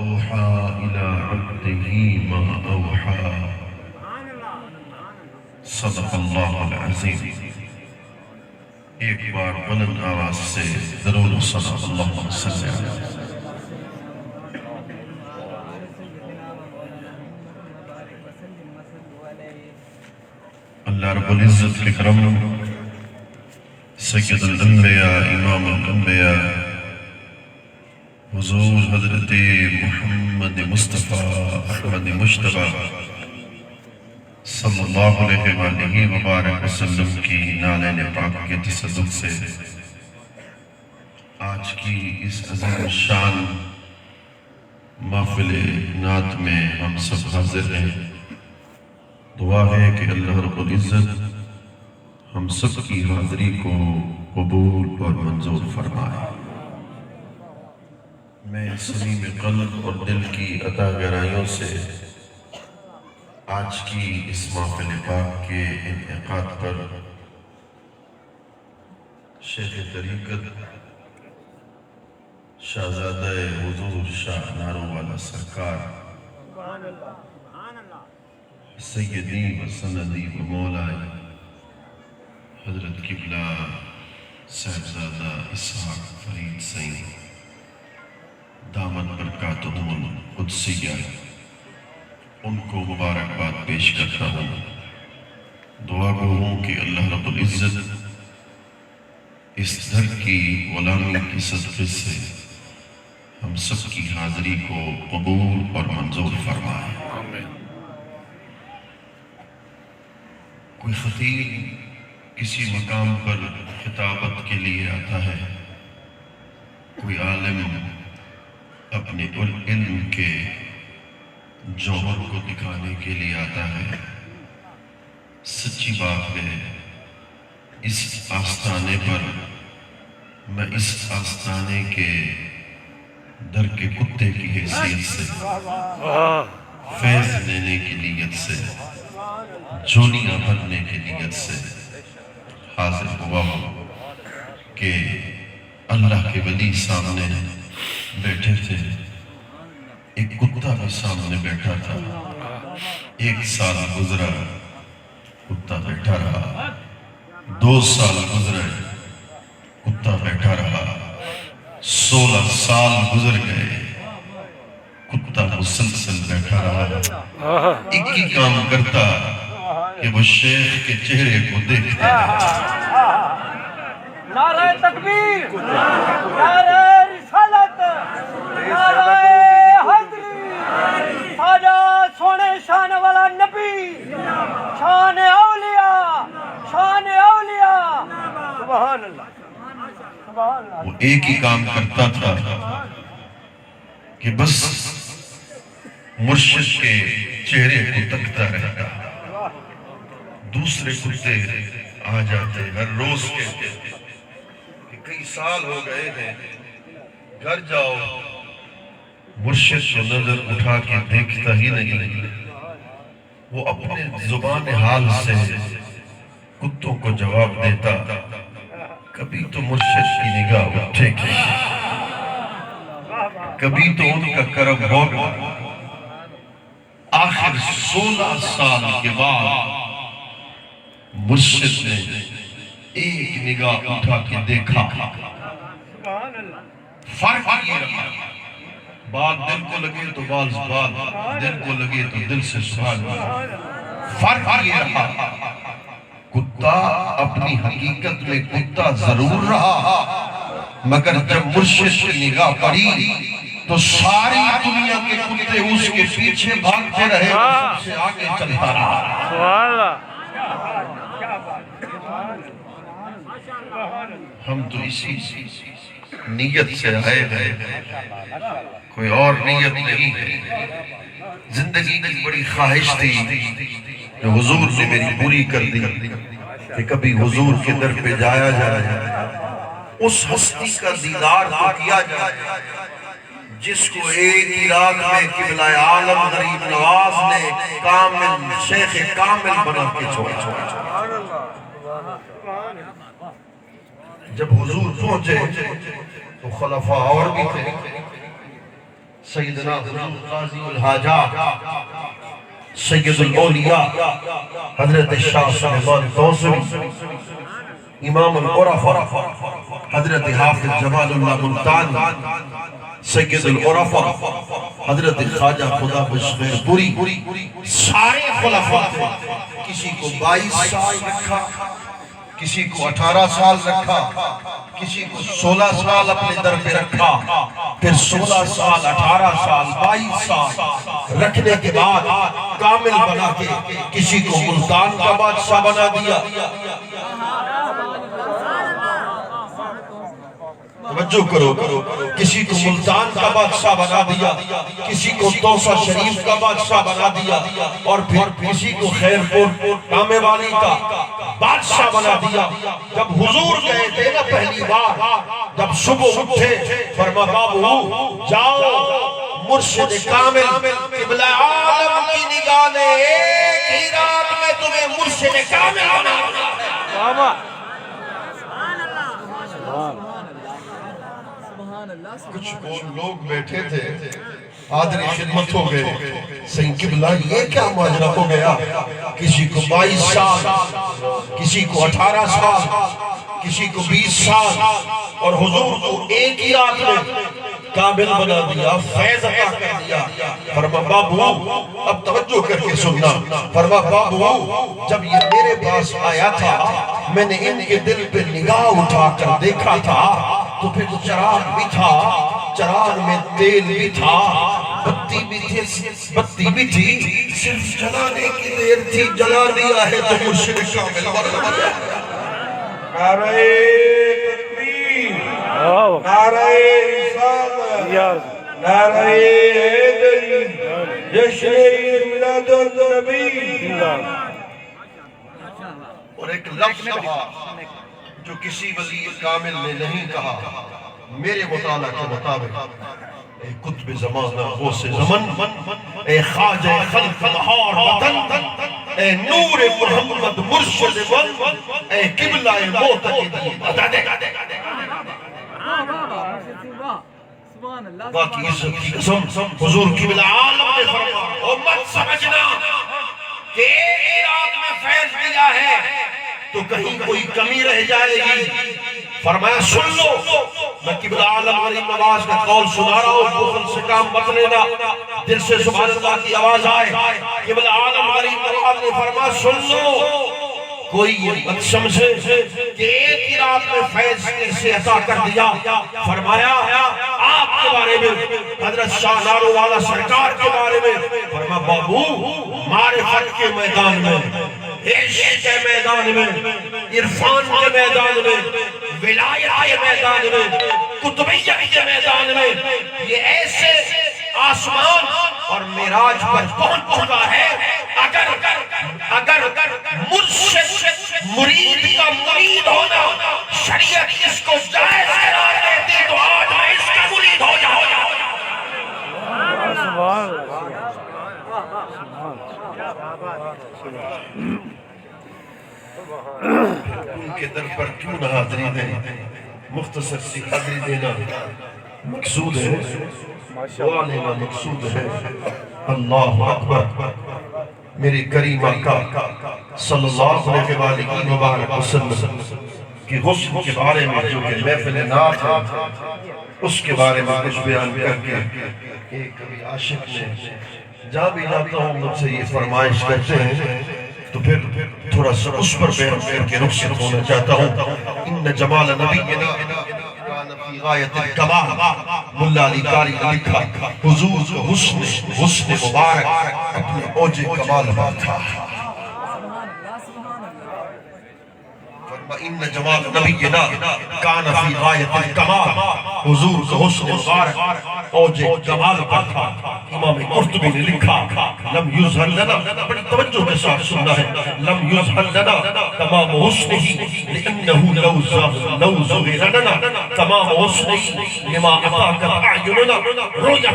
أوحى إلى عبده ما أوحى صدق اللہ العظیم۔ ایک بار بلند آواز سے درود و صلاۃ اللہم صلی علیہ وسلم۔ اللہ رب العزت کے کرم، سید الانبیاء امام الانبیاء حضور حضرت محمد مصطفیٰ احمد مجتبیٰ صلی اللہ علیہ وآلہ وبارک وسلم کی نالین پاک کے تصدق سے آج کی اس عظیم شان محفل نعت میں ہم سب حاضر ہیں۔ دعا ہے کہ اللہ رب العزت ہم سب کی حاضری کو قبول اور منظور فرمائے۔ میں صمیم قلب اور دل کی عطا گرائیوں سے آج کی اس محفل پاک کے انعقاد پر شیخ طریقت شہزادہ حضور شاہ ناروں والا سرکار سیدی و سندی و مولائی حضرت قبلہ صاحبزادہ اسحاق فرید سین دامت برکاتہم القدسیہ، ان کو مبارکباد پیش کرتا ہوں۔ دعا گو ہوں کہ اللہ رب العزت اس در کی غلامی کی صدقے سے ہم سب کی حاضری کو قبول اور منظور فرمائے۔ کوئی خطیب کسی مقام پر خطابت کے لیے آتا ہے، کوئی عالم اپنے علم کے جوہر کو دکھانے کے لیے آتا ہے۔ سچی بات ہے، اس آستانے پر میں اس آستانے کے در کے کتے کی حیثیت سے فیض لینے کی نیت سے جونیاں بھرنے کی نیت سے حاضر ہوا ہوں کہ اللہ کے ولی سامنے بیٹھے تھے، ایک کتا بھی سامنے بیٹھا تھا۔ 1 سال گزرا، کتا بیٹھا رہا۔ 2 سال گزرے، کتا بیٹھا رہا۔ 16 سال گزر گئے، کتا مسلسل بیٹھا رہا۔ ایک ہی کام کرتا کہ وہ شیخ کے چہرے کو دیکھتا۔ نعرہ تکبیر، نعرہ رسالت، نعرہ حیدری، خواجہ سونے شان والا نبی، شان اولیاء، شان اولیاء۔ سبحان اللہ، سبحان اللہ۔ وہ ایک ہی کام کرتا تھا کہ بس مرشد کے چہرے کو تکتا رہتا۔ دوسرے کتے آ جاتے ہر روز کہتے کہ کئی سال ہو گئے ہیں، گھر جاؤ۔ مرشد کو نظر اٹھا کے دیکھتا ہی نہیں، وہ اپنے زبان حال سے کتوں کو جواب دیتا، کبھی تو مرشد کی نگاہ اٹھے گی، کبھی تو ان کا کرم ہوگا۔ آخر 16 سال کے بعد مرشد نے ایک نگاہ اٹھا کے دیکھا۔ فرق یہ رہا، بات دل کو لگے تو بات دل کو لگے تو دل سے سوال۔ فرق یہ رہا، کتا اپنی حقیقت میں کتا ضرور رہا، مگر جب مرشد کی نگاہ پڑی تو ساری دنیا کے کتے اس کے پیچھے بھاگتے رہے، اس سے آگے چلتا رہا۔ ہم تو اسی نیت سے آئے ہیں، کوئی اور نیت نہیں ہے۔ زندگی کی بڑی خواہش تھی جو حضور نے میری پوری کر دی کہ کبھی حضور کے در پہ جایا جائے، اس ہستی کا دیدار تو کیا جائے جس کو ایک ہی رات میں قبلہ عالم غریب نواز نے کامل شیخ کامل بنا کے چھوڑا۔ جب حضور پہنچے تو خلفاء اور بھی تھے، سیدنا قاضی الحاجات سید الاولیاء حضرت شاہ سلیمان توسری امام العرفاء حضرت حافظ جمال اللہ ملتانی سید العرفاء حضرت خواجہ خدا بخش پوری سارے خلفاء تھے. کسی کو 22 سال رکھا, کسی کو 18 سال رکھا, کسی کو 16 سال اپنے در پہ رکھا, پھر 16 سال 18 سال 22 سال رکھنے کے بعد کامل بنا کے کسی کو ملتان کا بادشاہ بنا دیا. توجہ کرو, کسی کو ملتان کا بادشاہ بنا دیا, کسی کو توسا شریف کا بادشاہ بنا دیا, اور پھر کسی کو خیرپور کامے والی کا بادشاہ بنا دیا. جب حضور گئے تھے نا پہلی بار, جب صبح اٹھے فرما بابو جاؤ مرشد کامل قبلہ عالم کی نگاہ نے ایک ہی رات میں تمہیں مرشد کامل بنا. کچھ لوگ بیٹھے تھے, حاضری خدمت ہو گئے, سین قبلہ یہ کیا ماجرا ہو گیا؟ کسی کو 22 سال, کسی کو 18 سال, کسی کو 20 سال, اور حضور کو ایک ہی رات میں کامل بنا دیا, فیض عطا کر دیا. فرما بابو اب توجہ کر کے سننا, فرما بابو جب یہ میرے پاس آیا تھا میں نے ان کے دل پہ نگاہ اٹھا کر دیکھا تھا تو پھر چراغ بھی تھا, چراغ میں تیل بھی تھا, بتی بھی تھی, بتی بھی تھی, صرف جلانے کی دیر تھی, جلا دیا ہے تو مرشد کامل بنا دیا. نعرہ تکبیر, نعرہ رسالت, نعرہ حیدری, جشن عید میلاد النبی. اور ایک لفظ کہا جو کسی ولی کامل نے نہیں کہا میرے مطالعہ کے مطابق, اے قطب زمانہ غوث زمن, اے خواجہ خلق بہار وطن, اے نور محمد مرشد من, اے قبلہ معتقدی مدد. باقی عزت کی قسم حضور قبلہ عالم نے فرمایا امت سمجھنا کہ ایک رات میں فیض دیا ہے تو کہیں کوئی کمی رہ جائے گی. فرمایا سن لو, میں قبلہ عالم غریب نواز کا قول سنا رہا ہوں, بخل سے کام مت لینا, دل سے سبحان اللہ کی آواز آئے. قبلہ عالم غریب نواز نے فرمایا سن لو, کوئی یہ مت سمجھے کہ ایک ہی رات میں فیض سے عطا کر دیا. فرمایا آپ کے بارے میں, حضرت شاہ نارو والا سرکار کے بارے میں, فرمایا بابو معرفت کے میدان میں, عشق کے میدان میں, عرفان کے میدان میں, ولایت کے میدان میں, قطبیت کے میدان میں, یہ ایسے آسمان اور معراج پر پہنچ چکا ہے. اگر مرشد مرید کا مرید ہونا شریعت اس کو جائز قرار دیتی تو آج میں اس کا مرید ہو جاؤں. ان کے در پر کیوں نہ حاضری دیں, مختصر سی حاضری دینا مقصود ہے, دعا لینا مقصود ہے. اللہ اکبر. میری کریم آقا صلی اللہ علیہ وآلہ مبارک وسلم کی غسل کے بارے میں جو کہ محفل نعت ہے اس کے بارے میں کچھ بیان کر کے, ایک کبھی عاشق نے جہاں بھی جاتا ہوں مجھ سے یہ فرمائش کرتے ہیں تو پھر تھوڑا سا اس پر بیان کر کے رخصت ہونا چاہتا ہوں. ان جمال نبینا کان فی غایت الکمال. ملا علی قاری نے لکھا حضور کو حسن مبارک اپنے اوج کمال پر تھا. ان جمال نبینا کان فی غایت الکمال. حضور کو حسن مبارک اوج کمال پر تھا. امام قرطبی نے لکھا لم یظہر لنا, بڑی توجہ کے ساتھ سننا ہے, لم یظہر لنا تمام حسنہ لانہ لو ظہر لنا تمام حسنہ لما اطاقت اعیننا رؤیتہ.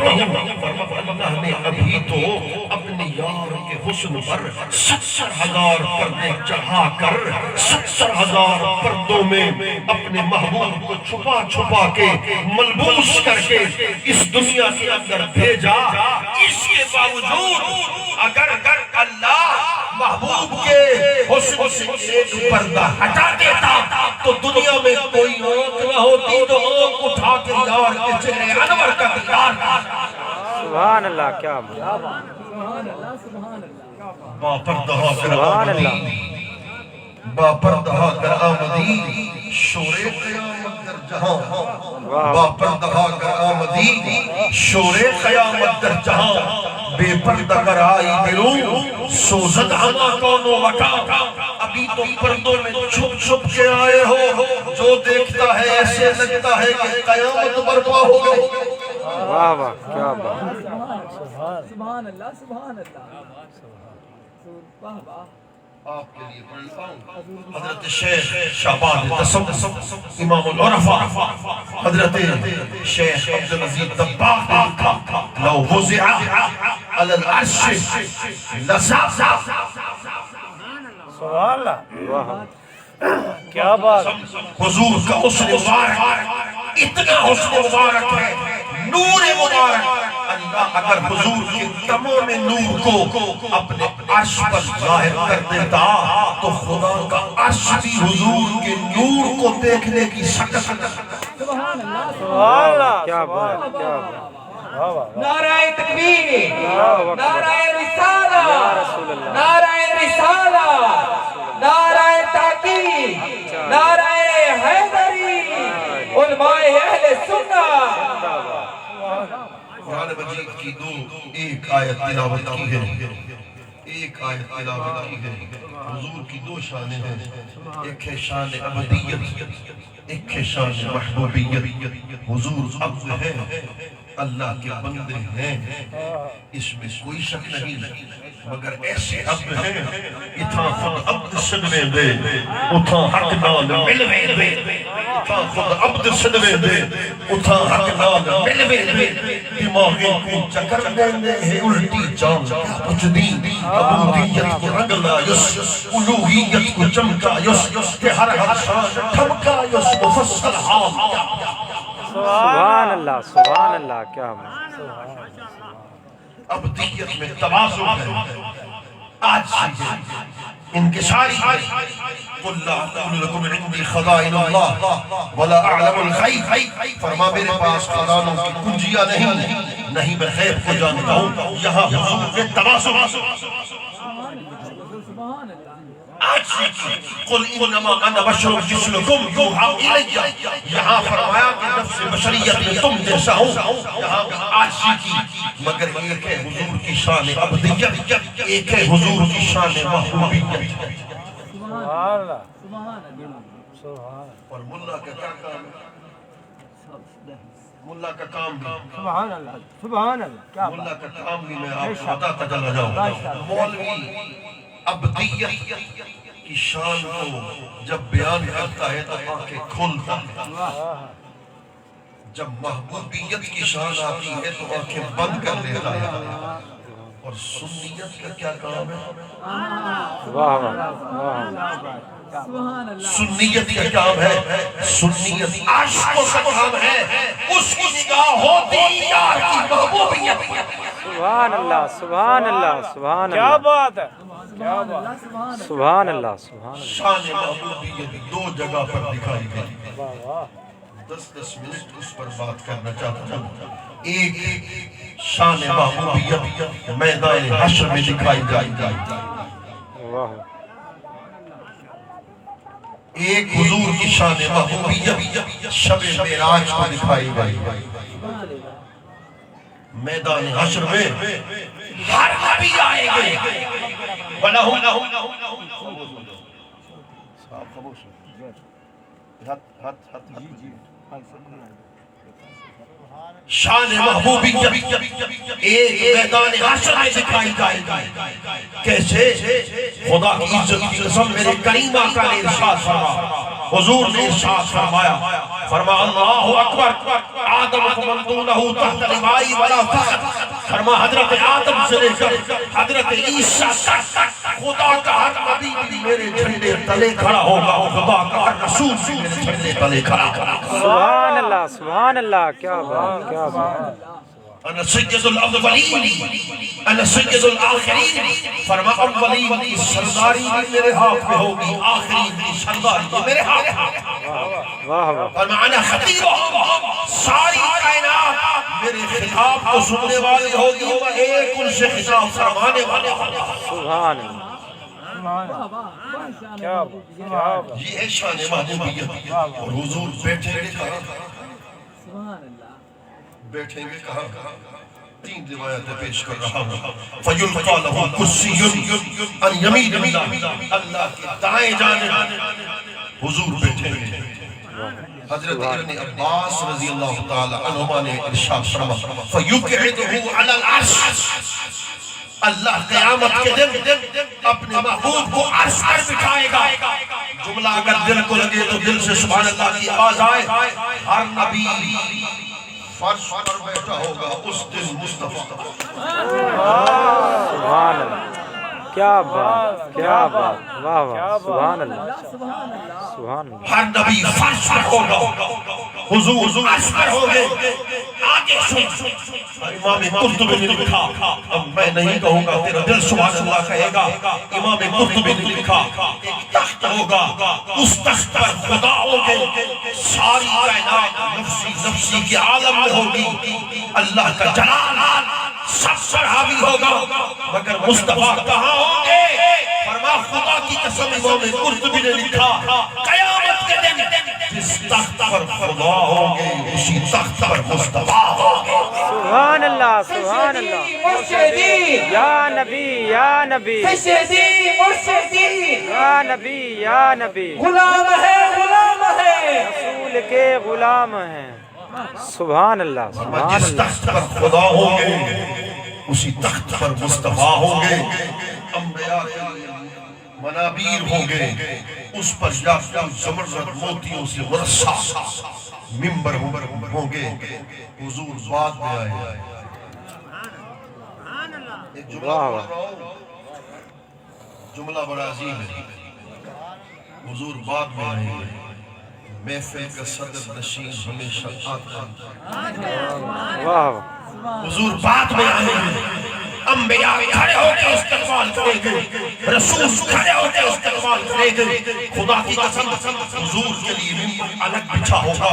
اللہ نے ابھی تو اپنی یار کے حسن پر 70,000 پردے چڑھا کر 70,000 پردوں میں اپنے محبوب کو چھپا چھپا کے ملبوس کر کے اس دنیا کے اندر بھیجا. اس کے باوجود اگر اللہ محبوب کے حسن سے ایک پردہ ہٹا دیتا تو دنیا میں کوئی آنکھ نہ ہوتی جو آنکھ اٹھا کے یار کے چہرے انور کا دیدار. سبحان اللہ کیا بات با پردہ کر آمدی با پردہ کر آمدی شور قیامت در جہاں. با پردہ کر آمدی شور قیامت در جہاں. بے پردہ کر آئی دلوں سوزد ہما کون و وکا. ابھی تو پردوں میں چھپ چھپ کے آئے ہو. جو دیکھتا ہے ایسے لگتا ہے کہ قیامت برپا ہو گئی. واہ واہ کیا بات. سبحان اللہ سبحان اللہ. واہ واہ. آپ کے لیے پڑھتا ہوں حضرت شیخ شعبان تصوف امام العرفاء حضرت شیخ عبدالعزیز دباغ نے لکھا لو وضع علی العرش لزعزع. سبحان اللہ واہ کیا بات. حضور کا حسن مبارک اتنا حسن مبارک ہے نور مبارک. اللہ اگر حضور کے تمام نور کو اپنے عرش پر ظاہر کر دیتا تو خدا کا عرش بھی حضور کے نور کو دیکھنے کی شکل. سبحان اللہ سبحان اللہ کیا بات کیا بات. واہ واہ نعرہ تکبیر نعرہ رسالہ رسول اللہ نعرہ رسالہ نعرہ تحقیق نعرہ حیدری علماء اہل سنت. قرآن مجید کی ایک آیت تلاوت کی ہے. ایک آیت تلاوت کی ہے. حضور کی دو شانیں ہیں. ایک ہے شان عبدیت ایک ہے شان محبوبیت. حضور عبد ہے اللہ کے بندے ہیں اس میں کوئی شک نہیں. مگر ایسے عبد ہیں اتھا خود عبد سنوے دے اتھا حق نال ملوے دے. اتھا خود عبد سنوے دے اتھا حق نال ملوے دے. دماغیں کو چکر دیندے ہیں الٹی جان کچھ دین. عبودیت کو رنگلا یس الوہیت کو چمکا یس کہ ہر شان ٹھمکا یس مفصل حال. سبحان اللہ سبحان اللہ کیا بات. عبدیت میں تواضع ہے. آج سیدھے انکساری قل لا اقول لكم عندي خزائن الله ولا اعلم الغیب. فرما میرے پاس خزانوں کی کنجیاں نہیں میں غیب کو جانتا ہوں. یہاں حضور نے تواضع. سبحان اللہ. آج سیکھیں قل انما انا بشر مثلکم یوحی الی. یہاں فرمایا کہ نفس بشریت میں تم جیسا ہوں. یہاں آج سیکھیں مگر ایک ہے حضور کی شان عبدیت ایک ہے حضور کی شان محبوبیت. سبحان اللہ سبحان اللہ. سبحان اور ملا کا کیا کام ہے؟ ملا کا کام بھی سبحان اللہ سبحان اللہ کیا ملا کا کام بھی میں آپ کو بتاتا چلا جاؤں. مولوی عبدیت کی شان کو جب بیان کرتا ہے تو آنکھیں کھولتا ہے. جب محبوبیت کی شان آتی ہے تو آنکھیں بند کر لیتا ہے. اور سنیت کا کیا کام ہے؟ واہ واہ سبحان اللہ. سنیت کا کام ہے. سنیت عاشقوں کا کام ہے. اس کی نگاہ ہوتی یار کی محبوبیت. سبحان اللہ سبحان اللہ سبحان اللہ کیا بات ہے. سبحان اللہ سبحان اللہ. سبحان اللہ سبحان اللہ. شان محبوبیت دو جگہ پر دکھائی گئی. واہ واہ 10 منٹ اس پر بات کرنا چاہتا ہوں. ایک شان محبوبیت میدان حشر میں دکھائی گئی. واہ ایک حضور کی شان محبوبیت شب معراج کو دکھائی گئی. میدان حشر میں ہر نبی آئے گئے. شان محبوبیت ایک میدان حشر میں دکھائی گئی. کیسے؟ خدا کی عزت کی قسم میرے کریم آقا نے ارشاد فرمایا. حضور نے ارشاد فرمایا اللہ اکبر آدم فمن دونہ تحت لوائی ولا فخر. فرما حضرت آدم سے لے کر حضرت عیسیٰ تک خدا کا ہر نبی بھی میرے جھنڈے تلے کھڑا ہوگا، خدا کا ہر رسول بھی میرے جھنڈے تلے کھڑا ہوگا۔ سبحان اللہ، کیا بات، کیا بات۔ انا سید الاولین انا سید الاخرین، فرما اولین کی سرداری بھی میرے ہاتھ میں ہوگی، آخرین کی سرداری بھی میرے ہاتھ میں ہوگی۔ واہ واہ، فرما انا خطیب، ساری کائنات میرے خطاب کو سننے والی ہوگی، میں ایک ان سے خطاب فرمانے والا ہوگا۔ سبحان اللہ، کیا بات، کیا بات۔ یہ ہے شان محبوبیت۔ اور حضور بیٹھیں گے کہاں؟ بیٹھیں گے کہاں؟ تین روایتیں پیش کر رہا ہوں۔ فَيُلْقَى لَهُ كُرْسِيٌّ عَنْ يَمِينِ اللَّهِ، اللہ کی دائیں جانب حضور بیٹھیں گے۔ حضرت ابن عباس رضی اللہ تعالی عنہما نے ارشاد فرمایا فَيُقْعِدُهُ عَلَى الْعَرْشِ، اللہ قیامت کے دن اپنے محبوب کو عرش پر بٹھائے گا۔ جملہ اگر دل کو لگے تو دل سے سبحان اللہ کی آواز آئے۔ ہر نبی فرش پر بیٹھا ہوگا اس دن مصطفیٰ۔ سبحان اللہ، کیا بات، کیا بات، واہ واہ، سبحان اللہ، سبحان اللہ۔ ہر نبی فرش پر ہوگا، حضور عرش پر ہوگے۔ آگے سن، امام قرطبی نے لکھا، اب میں نہیں کہوں گا، تیرا دل سبحان اللہ کہے گا۔ امام قرطبی نے لکھا، ایک تخت ہوگا، اس تخت پر خدا ہوگے، ساری کائنات نفسی نفسی کے عالم میں ہوگی، اللہ کا جلال سب پر حاوی ہوگا، مگر مصطفیٰ کہاں ہوں گے؟ فرما خدا کی قسم امام قرطبی نے لکھا، قیامت کے دن جس تخت پر خدا ہوں گے اسی تخت پر مصطفیٰ ہوں گے۔ سبحان اللہ، سبحان اللہ، مرشدی یا نبی، یا نبی، مرشدی مرشدی، یا نبی، یا نبی، غلام ہے غلام ہے، رسول کے غلام ہیں۔ سبحان اللہ، سبحان جس اللہ۔ تخت پر خدا ہوں گے اسی تخت پر مصطفیٰ ہوں گے، انبیاء منابیر ہوں گے، اس پر یاقوت زمرد موتیوں سے مرصع منبر ہوں گے۔ حضور بعد میں آئے، ایک جملہ پڑھ رہا ہوں، جملہ بڑا عظیم ہے۔ حضور بعد میں آئیں گے، محفل کا صدر نشین ہمیشہ آتا ہے۔ واہ واہ، حضور بعد میں آئیں گے، انبیاء کھڑے ہو کے استقبال کریں گے، رسول کھڑے ہو کے استقبال کریں گے۔ خدا کی قسم حضور کے لیے منبر الگ بچھا ہوگا،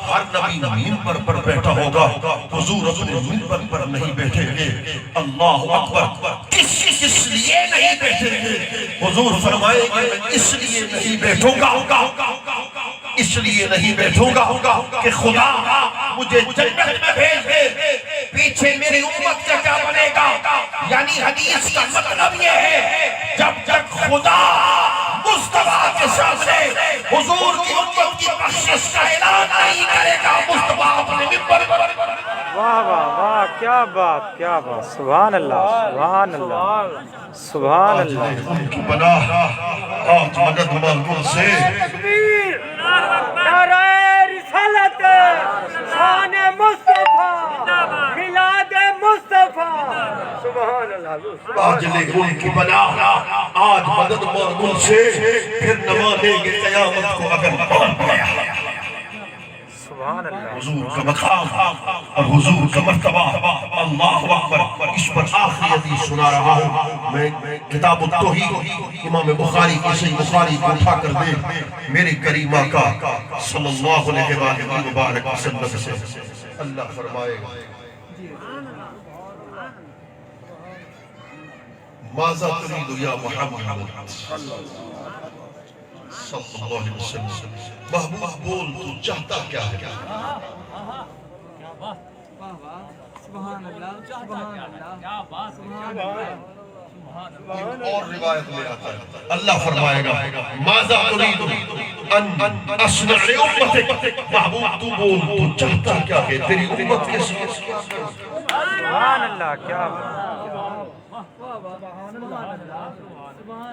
ہر نبی منبر پر بیٹھا ہوگا، حضور اپنے منبر پر نہیں بیٹھیں گے۔ اللہ اکبر، کس لیے نہیں بیٹھیں گے؟ حضور فرمائیں گے میں اس لیے نہیں بیٹھوں گا، اس لیے نہیں بیٹھوں گا کہ خدا مجھے جنت میں بھیج دے، پیچھے میری امت کا کیا بنے گا؟ یعنی حدیث کا مطلب یہ ہے جب تک خدا مصطفیٰ کے سامنے حضور کی امت کی بخشش کا اعلان نہیں کرے گا، مصطفیٰ اپنے منبر پر۔ واہ واہ واہ، کیا بات، کیا بات، سبحان اللہ، سبحان اللہ، سبحان اللہ۔ ان کی پناہ آج مدد مانگوں سے نعرہ رسالت، شان مصطفیٰ، میلاد مصطفیٰ، سبحان اللہ۔ آج لے ان کی پناہ آج مدد مانگوں سے، پھر نہ مانیں گے قیامت کو اگر مان گیا۔ سبحان اللہ۔ حضور کا مقام اور حضور کا مرتبہ، اللہ اکبر۔ اس پر آخری حدیث سنا رہا ہوں میں، کتاب التوحید امام بخاری کی صحیح بخاری کو اٹھا کر دے میرے کریم آقا صلی اللہ علیہ وآلہ مبارک وسلم سے اللہ فرمائے گا ماذا تريد یا محمد صلی اللہ علیہ وسلم، محبوب بول تو چاہتا کیا ہے؟ سبحان اللہ، سبحان اللہ، سبحان اللہ۔ ایک اور روایت میں آتا ہے اللہ فرمائے گا ماذا تريد ان اصنع لامتک، محبوب تو بول تو چاہتا کیا ہے تیری امت کے ساتھ؟ سبحان اللہ، کیا بات۔ سبحان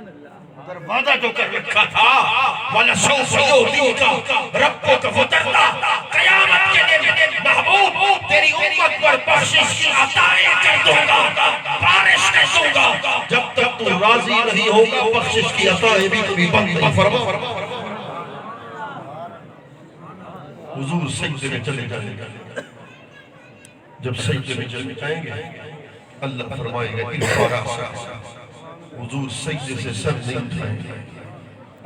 اللہ۔ اگر وعدہ جو کر رکھا تھا وَلَسَوْفَ يُعْطِيكَ رَبُّكَ فَتَرْضَىٰ، قیامت کے دن محبوب تیری امت پر بخشش کی عطائیں کر دوں گا، بارش کر دوں گا، جب تک تو راضی نہیں ہوگا بخشش کی عطائیں بھی کبھی بند نہیں فرما۔ حضور سجدے میں چلے جائیں گے، جب سجدے میں چلے جائیں گے اللہ فرمائے گا ارفع رأسک، حضور سجدے سے سر نہیں اٹھائیں گے،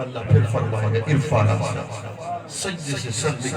اللہ پھر فرمائے گا ارفع رأسک، سجدے سے سر نہیں